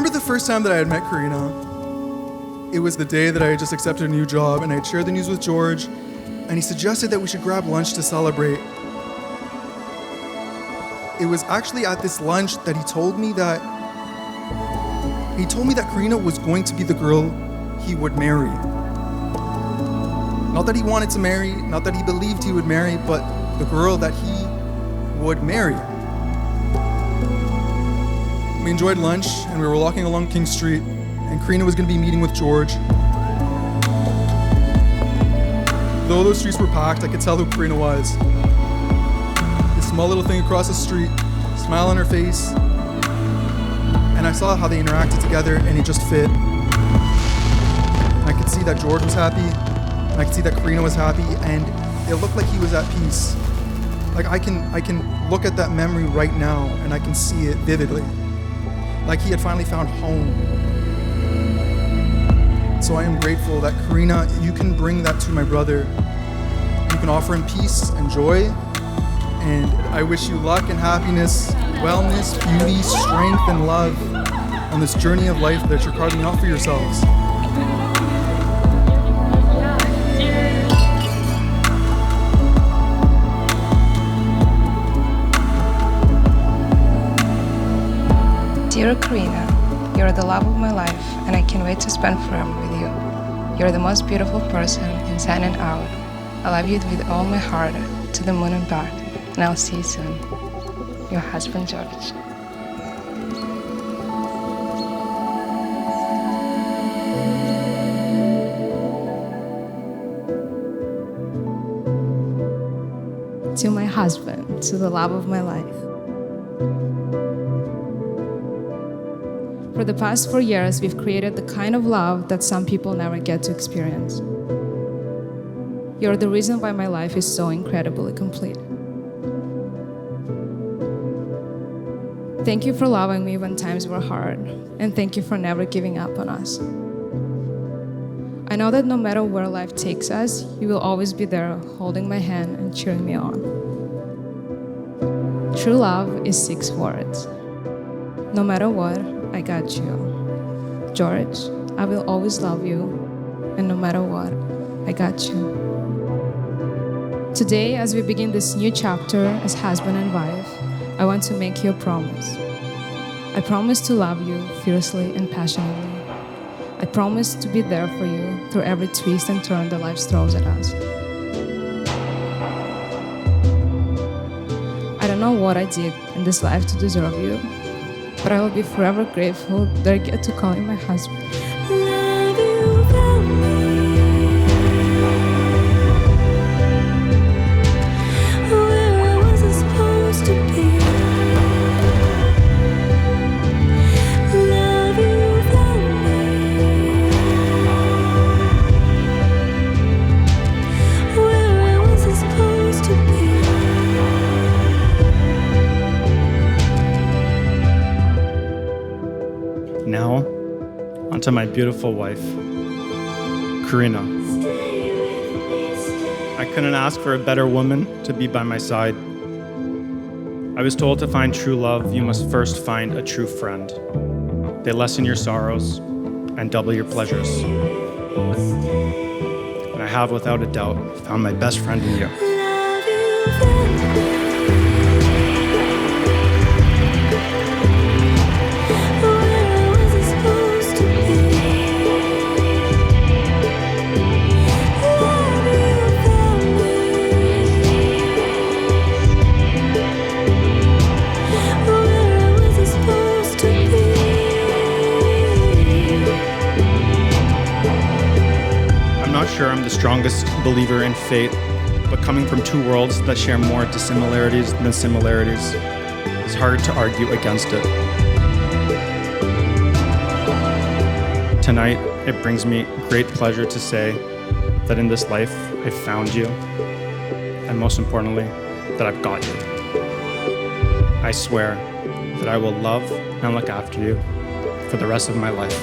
remember the first time that I had met Karina. It was the day that I had just accepted a new job, and I had shared the news with George, and he suggested that we should grab lunch to celebrate. It was actually at this lunch that he told me that Karina was going to be the girl he would marry. Not that he wanted to marry, not that he believed he would marry, but the girl that he would marry. We enjoyed lunch, and we were walking along King Street, and Karina was going to be meeting with George. Though those streets were packed, I could tell who Karina was. This small little thing across the street, smile on her face, and I saw how they interacted together, and it just fit. I could see that George was happy, and I could see that Karina was happy, and it looked like he was at peace. Like I can look at that memory right now, and I can see it vividly. Like he had finally found home. So I am grateful that Karina, you can bring that to my brother. You can offer him peace and joy. And I wish you luck and happiness, wellness, beauty, strength, and love on this journey of life that you're carving out for yourselves. Dear Karina, you're the love of my life, and I can't wait to spend forever with you. You're the most beautiful person inside and out. I love you with all my heart, to the moon and back, and I'll see you soon. Your husband, George. To my husband, to the love of my life. For the past 4 years, we've created the kind of love that some people never get to experience. You're the reason why my life is so incredibly complete. Thank you for loving me when times were hard, and thank you for never giving up on us. I know that no matter where life takes us, you will always be there holding my hand and cheering me on. True love is 6 words. No matter what, I got you. George, I will always love you, and no matter what, I got you. Today, as we begin this new chapter as husband and wife, I want to make you a promise. I promise to love you fiercely and passionately. I promise to be there for you through every twist and turn that life throws at us. I don't know what I did in this life to deserve you, but I will be forever grateful that I get to call you my husband. Love you for me, where I wasn't supposed to be. Love you for me, where I wasn't supposed to be. Now, onto my beautiful wife, Karina. I couldn't ask for a better woman to be by my side. I was told to find true love, you must first find a true friend. They lessen your sorrows and double your pleasures. And I have, without a doubt, found my best friend in you. Love you for me, where I wasn't supposed to be. Love you for me, where I wasn't supposed to be. I'm not sure I'm the strongest believer in fate, but coming from two worlds that share more dissimilarities than similarities, it's hard to argue against it. Tonight, it brings me great pleasure to say that in this life, I've found you, and most importantly, that I've got you. I swear that I will love and look after you for the rest of my life.